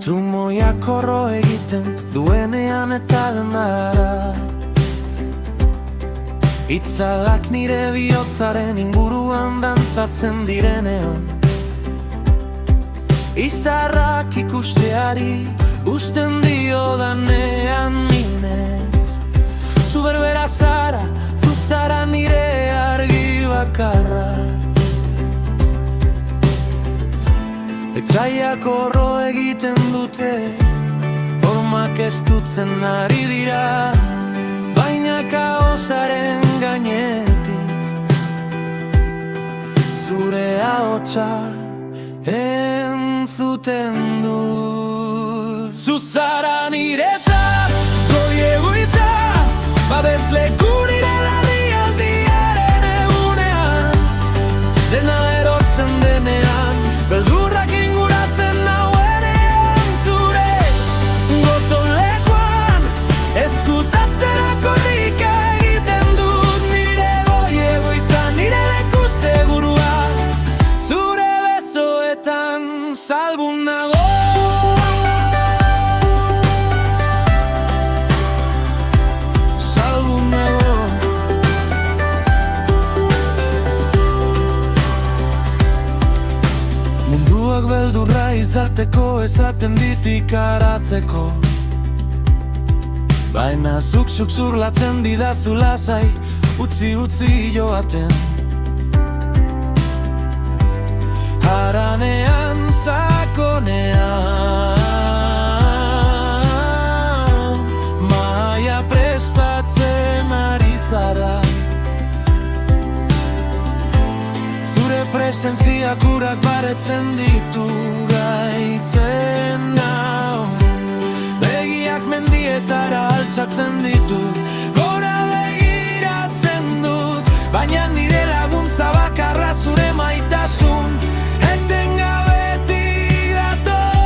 Trumoiak korro egiten duenean eta dendara, itzalak nire bihotzaren inguruan dantzatzen direnean, izarrak ikusteari usten dio danean minez. Zu berbera zara, zu zara nire argi bakarra. Etsaiak horro egiten dute, hormak estutzen ari dira, baina kaosaren gainetik zure ahotsa entzuten du. Zu zara niretzat goi egoitza, babesleku nire larrialdiaren egunean, dena erortzen denean, beldurrak inguratzen nauenean, zure gotolekoan eskutatzerako korrika egiten dut, nire goi egoitza, nire leku segurua, zure besoetan salbu nago. Munduak beldurra izateko esaten dit ikaratzeko, baina zuk zurlatzen didazu lasai, utzi joaten. Haranean sakonean maia prestatzen ari zara, zure presentziak urak baretzen ditu gaitzen nau, begiak mendietara altxatzen ditut, gora begiratzen dut, baina nire laguntza bakarra zure maitasun etengabeti dator.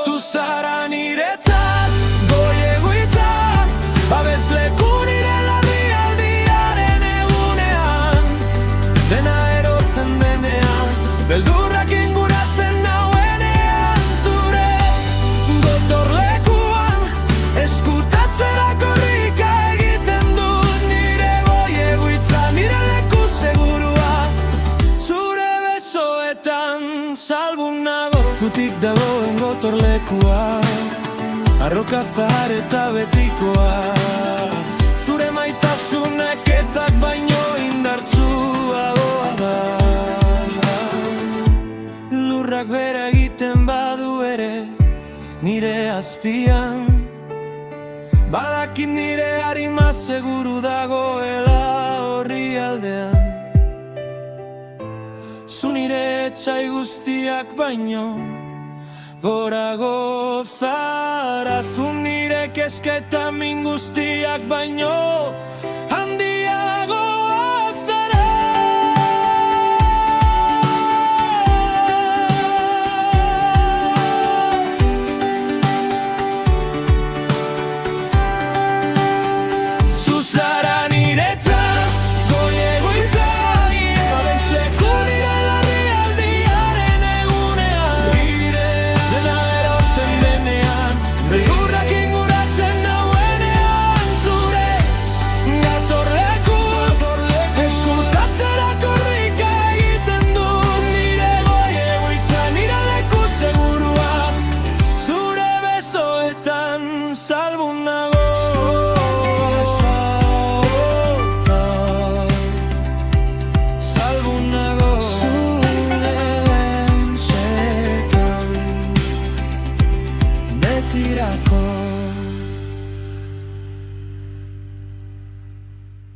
Zu zara niretzat goi egoitza, babesleku nire larrialdiaren egunean, dena erortzen denean, beldurrak inguratzen nauenean, zure gotorlekuan eskutatzera korrika egiten dut, nire goi egoitza, nire leku segurua, zure besoetan salbu nago. Zutik dagoen gotorlekua, arroka zahar eta betikoa, zure maitasunek ezak baino indartsuagoa da. Lurrak bera egiten badu ere nire azpian, badakit nire harima seguru dagoela horri aldean. Zu nire etxai guztiak baino gorago zara, zu nire kezka eta min guztiak baino